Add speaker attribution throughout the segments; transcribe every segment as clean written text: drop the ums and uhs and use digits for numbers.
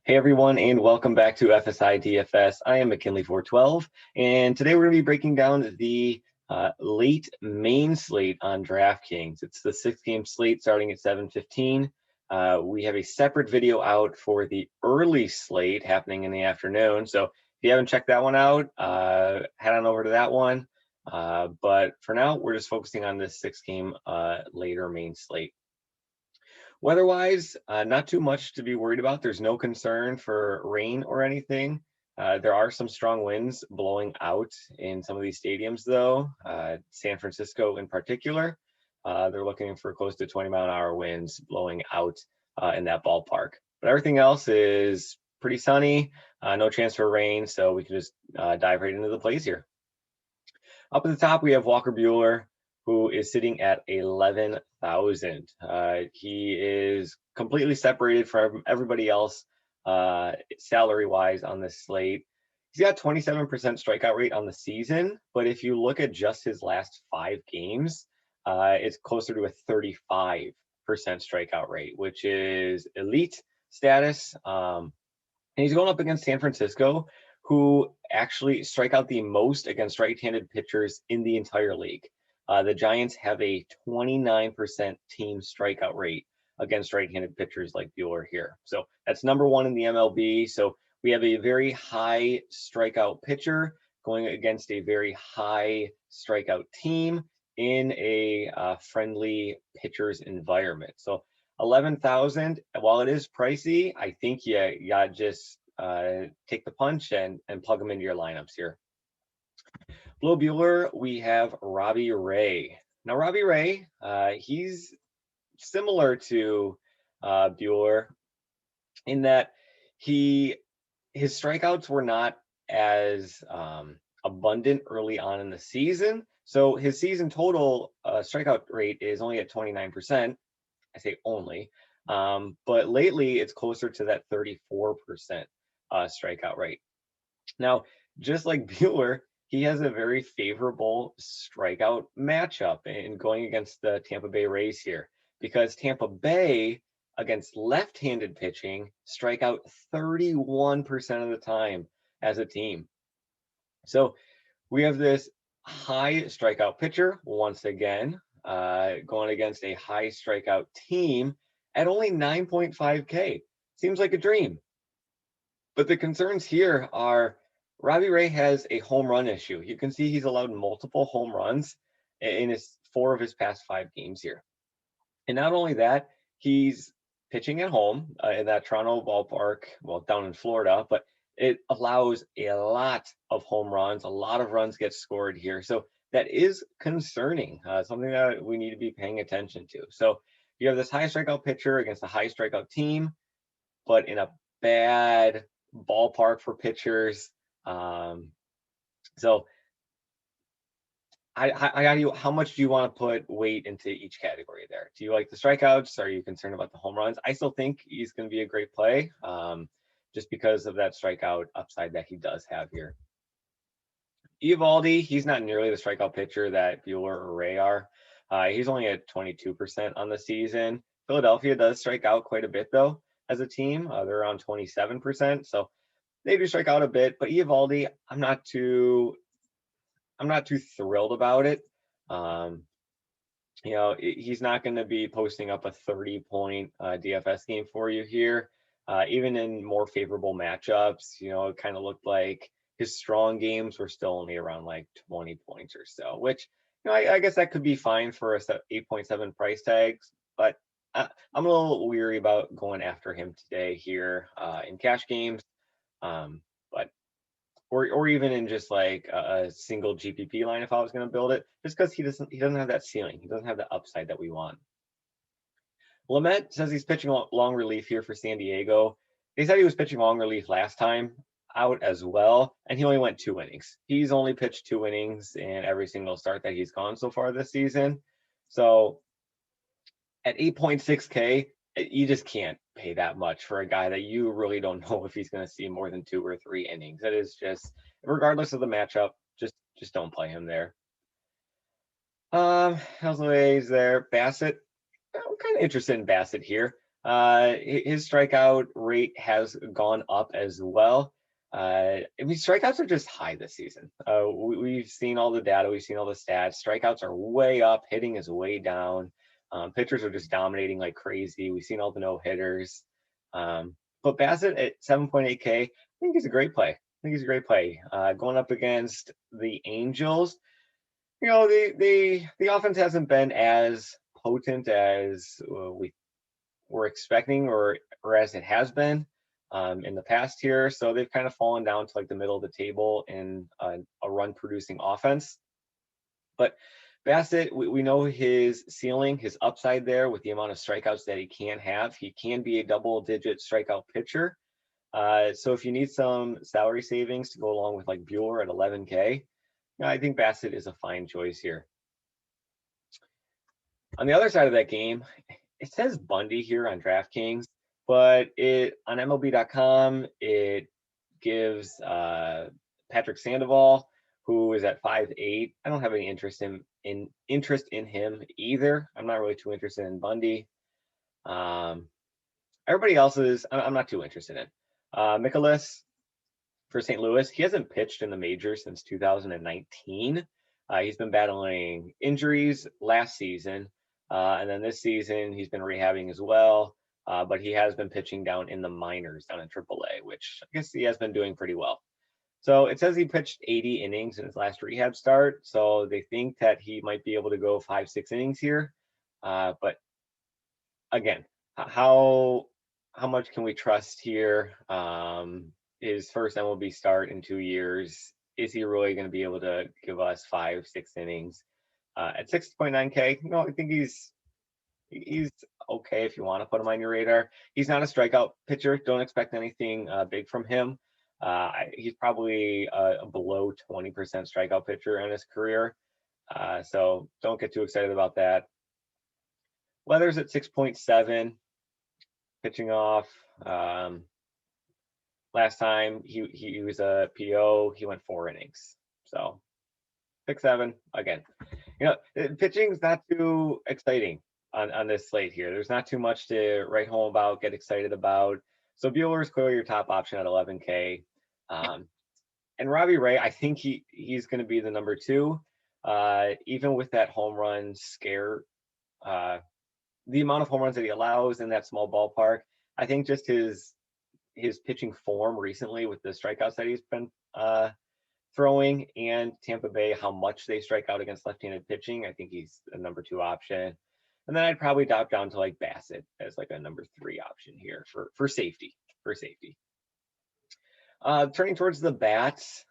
Speaker 1: Hey everyone, and welcome back to FSI DFS. I am McKinley412, and today we're going to be breaking down the late main slate on Draftkings. It's the 6-game slate starting at 7:15. We have a separate video out for the early slate happening in the afternoon. So if you haven't checked that one out, head on over to that one. But for now, we're just focusing on this 6-game later main slate. Weather-wise, not too much to be worried about. There's no concern for rain or anything. There are some strong winds blowing out in some of these stadiums, though. San Francisco in particular, they're looking for close to 20-mile-an-hour winds blowing out in that ballpark. But everything else is pretty sunny, no chance for rain, so we can just dive right into the plays here. Up at the top, we have Walker Buehler, who is sitting at 11,000. He is completely separated from everybody else salary-wise on this slate. He's got 27% strikeout rate on the season, but if you look at just his last 5 games, it's closer to a 35% strikeout rate, which is elite status. And he's going up against San Francisco, who actually strike out the most against right-handed pitchers in the entire league. The Giants have a 29% team strikeout rate against right-handed pitchers like Buehler here. So that's #1 in the MLB. So we have a very high strikeout pitcher going against a very high strikeout team in a friendly pitcher's environment. So 11,000, while it is pricey, I think you gotta just take the punch and plug them into your lineups here. Below Buehler, we have Robbie Ray. Now, Robbie Ray, he's similar to Buehler in that his strikeouts were not as abundant early on in the season. So his season total strikeout rate is only at 29%. I say only. But lately, it's closer to that 34% strikeout rate. Now, just like Buehler, he has a very favorable strikeout matchup in going against the Tampa Bay Rays here, because Tampa Bay against left-handed pitching strike out 31% of the time as a team. So we have this high strikeout pitcher once again going against a high strikeout team at only 9.5K. Seems like a dream. But the concerns here are Robbie Ray has a home run issue. You can see he's allowed multiple home runs in 4 of his past 5 games here. And not only that, he's pitching at home in that Toronto ballpark, well, down in Florida, but it allows a lot of home runs. A lot of runs get scored here. So that is concerning, something that we need to be paying attention to. So you have this high strikeout pitcher against a high strikeout team, but in a bad ballpark for pitchers. So I got you. How much do you want to put weight into each category there? Do you like the strikeouts? Are you concerned about the home runs? I still think he's going to be a great play, just because of that strikeout upside that he does have here. Eovaldi, he's not nearly the strikeout pitcher that Buehler or Ray are. He's only at 22% on the season. Philadelphia does strike out quite a bit though as a team. They're around 27%. So they do strike out a bit, but Eovaldi, I'm not too thrilled about it. You know, he's not going to be posting up a 30-point DFS game for you here. Even in more favorable matchups, you know, it kind of looked like his strong games were still only around like 20 points or so, which, you know, I guess that could be fine for a 8.7 price tags, but I'm a little weary about going after him today here in cash games. But or even in just like a single GPP line if I was going to build it, just because he doesn't have that ceiling. He doesn't have the upside that we want. LAMET says he's pitching long relief here for San Diego. They said he was pitching long relief last time out as well, and he only went 2 innings. He's only pitched 2 innings in every single start that he's gone so far this season. So at 8.6K, you just can't pay that much for a guy that you really don't know if he's going to see more than 2 or 3 innings. That is just, regardless of the matchup, just don't play him there. How's the ways there? Bassett, I'm kind of interested in Bassett here. His strikeout rate has gone up as well. I mean, strikeouts are just high this season. We've seen all the data, we've seen all the stats. Strikeouts are way up, hitting is way down. Pitchers are just dominating like crazy. We've seen all the no-hitters. But Bassitt at 7.8K, I think he's a great play. I think he's a great play. Going up against the Angels, you know, the offense hasn't been as potent as we were expecting or as it has been in the past here. So they've kind of fallen down to like the middle of the table in a run producing offense. But Bassitt, we know his ceiling, his upside there with the amount of strikeouts that he can have. He can be a double-digit strikeout pitcher. So if you need some salary savings to go along with like BUEHLER at 11K, I think Bassitt is a fine choice here. On the other side of that game, it says Bundy here on Draftkings, but on MLB.com, it gives Patrick Sandoval, who is at 5'8". I don't have any interest in him either. I'm not really too interested in Bundy. Everybody else is, I'm not too interested in. MIKOLAS for St. Louis, he hasn't pitched in the majors since 2019. He's been battling injuries last season. And then this season, he's been rehabbing as well. But he has been pitching down in the minors, down in AAA, which I guess he has been doing pretty well. So it says he pitched 80 innings in his last rehab start. So they think that he might be able to go 5-6 innings here. But again, how much can we trust here? His first MLB start in 2 years. Is he really going to be able to give us 5-6 innings? At 6.9K, no, I think he's okay if you want to put him on your radar. He's not a strikeout pitcher. Don't expect anything big from him. He's probably a below 20% strikeout pitcher in his career. So don't get too excited about that. Weather's at 6.7, pitching off. Last time he was a PO, he went 4 innings. So 6-7 again. You know, pitching's not too exciting on this slate here. There's not too much to write home about, get excited about. So BUEHLER is clearly your top option at 11K. And Robbie Ray, I think he's going to be the number 2. Even with that home run scare, the amount of home runs that he allows in that small ballpark, I think just his pitching form recently with the strikeouts that he's been throwing, and Tampa Bay, how much they strike out against left-handed pitching, I think he's a number 2 option. And then I'd probably drop down to like Bassitt as like a number 3 option here for safety. Turning towards the bats,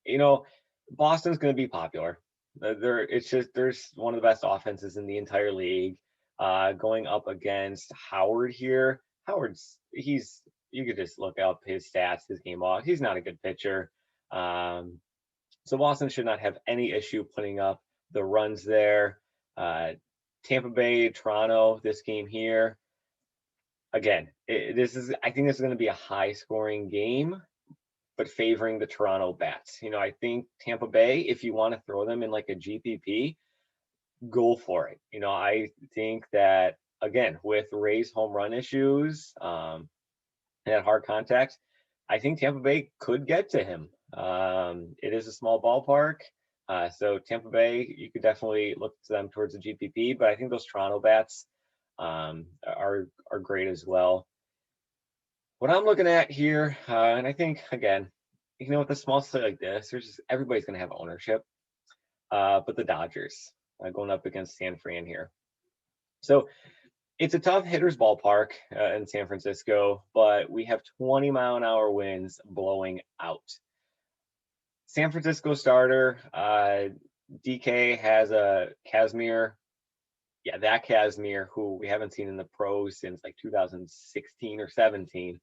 Speaker 1: you know, Boston's going to be popular. There's one of the best offenses in the entire league. Going up against Howard here. You could just look up his stats, his game log. He's not a good pitcher. So Boston should not have any issue putting up the runs there. Tampa Bay, Toronto, this game here. Again, I think this is going to be a high-scoring game, but favoring the Toronto bats. You know, I think Tampa Bay, if you want to throw them in like a GPP, go for it. You know, I think that, again, with Ray's home run issues and at hard contact, I think Tampa Bay could get to him. It is a small ballpark. So Tampa Bay, you could definitely look to them towards the GPP, but I think those Toronto bats are great as well. What I'm looking at here, and I think, again, you know, with a small slate like this, everybody's going to have ownership, but the Dodgers going up against San Fran here. So it's a tough hitter's ballpark in San Francisco, but we have 20-mile-an-hour winds blowing out. San Francisco starter, DK has a Kazmir. Yeah, that Kazmir, who we haven't seen in the pros since like 2016 or 17.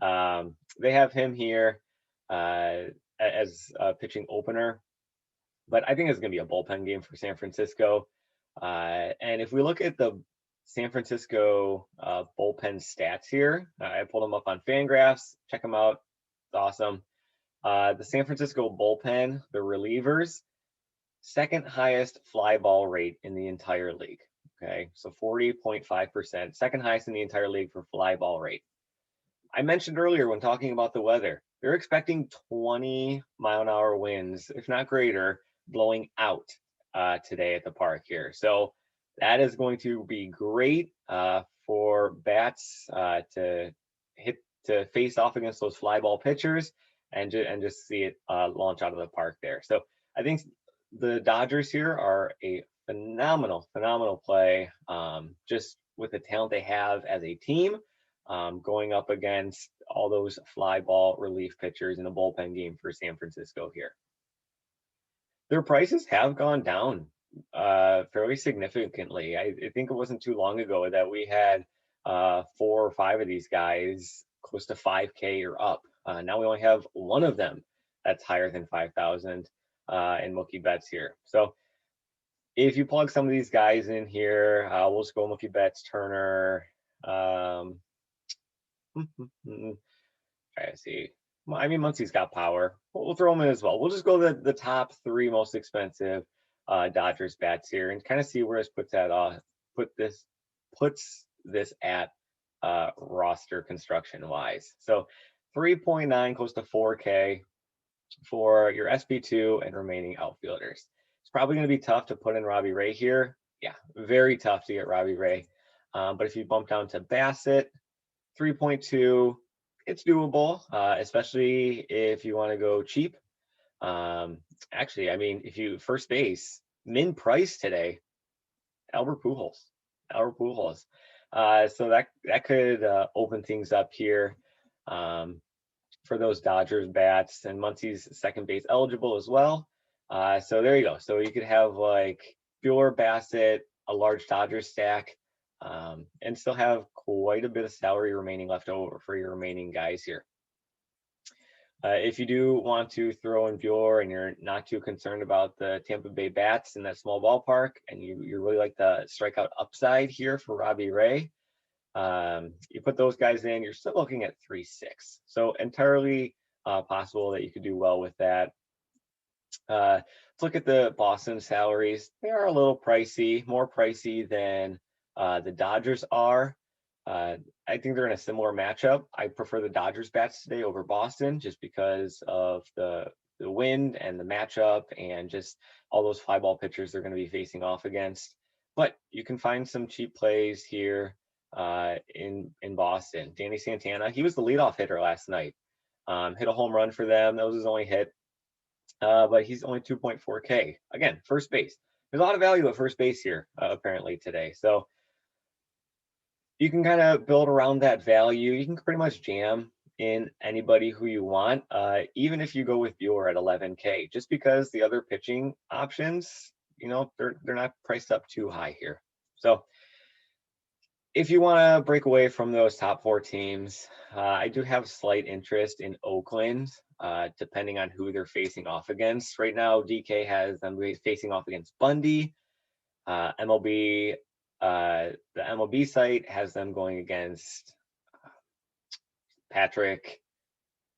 Speaker 1: They have him here as a pitching opener. But I think it's going to be a bullpen game for San Francisco. And if we look at the San Francisco bullpen stats here, I pulled them up on Fangraphs. Check them out. It's awesome. The San Francisco bullpen, the relievers, second highest fly ball rate in the entire league. Okay, so 40.5%, second highest in the entire league for fly ball rate. I mentioned earlier when talking about the weather, they're expecting 20-mile-an-hour winds, if not greater, blowing out today at the park here. So that is going to be great for bats to face off against those fly ball pitchers and just see it launch out of the park there. So I think the Dodgers here are a phenomenal play, just with the talent they have as a team, going up against all those fly ball relief pitchers in a bullpen game for San Francisco here. Their prices have gone down fairly significantly. I think it wasn't too long ago that we had 4 or 5 of these guys close to 5K or up. Now we only have one of them that's higher than 5,000 in Mookie Betts here. So if you plug some of these guys in here, we'll just go Mookie Betts, Turner. Try to see. Well, I mean, Muncie's got power. We'll throw him in as well. We'll just go the top 3 most expensive Dodgers bats here and kind of see where this puts this at roster construction wise. So 3.9 close to 4K for your SP2 and remaining outfielders. It's probably going to be tough to put in Robbie Ray here. Yeah, very tough to get Robbie Ray. But if you bump down to Bassett, 3.2, it's doable, especially if you want to go cheap. Actually, I mean, if you first base, min price today, Albert Pujols. So that could open things up here for those Dodgers bats, and Muncie's second base eligible as well. So there you go. So you could have like Buehler, Bassett, a large Dodgers stack, and still have quite a bit of salary remaining left over for your remaining guys here. If you do want to throw in Buehler and you're not too concerned about the Tampa Bay bats in that small ballpark, and you really like the strikeout upside here for Robbie Ray, you put those guys in, you're still looking at 3.6. So entirely possible that you could do well with that. Let's look at the Boston salaries. They are a little pricey, more pricey than the Dodgers are. I think they're in a similar matchup. I prefer the Dodgers bats today over Boston just because of the wind and the matchup and just all those fly ball pitchers they're going to be facing off against. But you can find some cheap plays here in Boston. Danny Santana, he was the leadoff hitter last night. Hit a home run for them. That was his only hit. But he's only 2.4K. Again, first base. There's a lot of value at first base here, apparently today. So you can kind of build around that value. You can pretty much jam in anybody who you want, even if you go with Buehler at 11K, just because the other pitching options, you know, they're not priced up too high here. So if you want to break away from those top 4 teams, I do have slight interest in Oakland, depending on who they're facing off against. Right now, DK has them facing off against Bundy. MLB, the MLB site has them going against Patrick.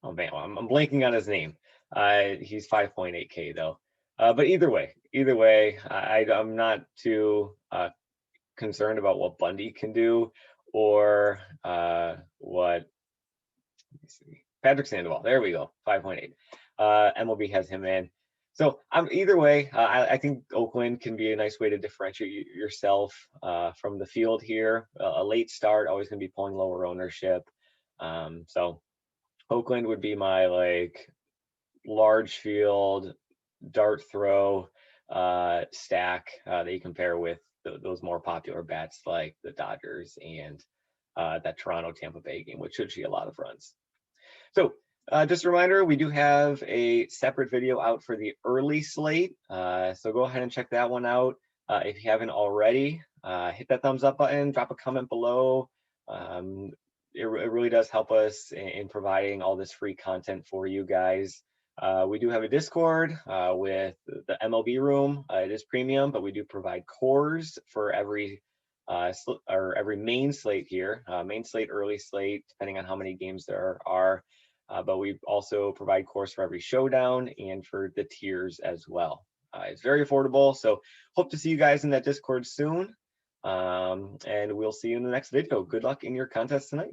Speaker 1: Oh man, I'm blanking on his name. He's 5.8K though. But either way, I'm not too concerned about what Bundy can do or what. Let me see. Patrick Sandoval. There we go. 5.8. MLB has him in. So either way, I think Oakland can be a nice way to differentiate yourself from the field here. A late start, always going to be pulling lower ownership. So Oakland would be my like large field dart throw stack that you compare with those more popular bats like the Dodgers and that Toronto Tampa Bay game, which should see a lot of runs. So just a reminder, we do have a separate video out for the early slate. So go ahead and check that one out. If you haven't already, hit that thumbs up button, drop a comment below. It really does help us in providing all this free content for you guys. We do have a Discord with the MLB room. It is premium, but we do provide cores for every main slate here, main slate, early slate, depending on how many games there are. But we also provide cores for every showdown and for the tiers as well. It's very affordable. So hope to see you guys in that Discord soon. And we'll see you in the next video. Good luck in your contest tonight.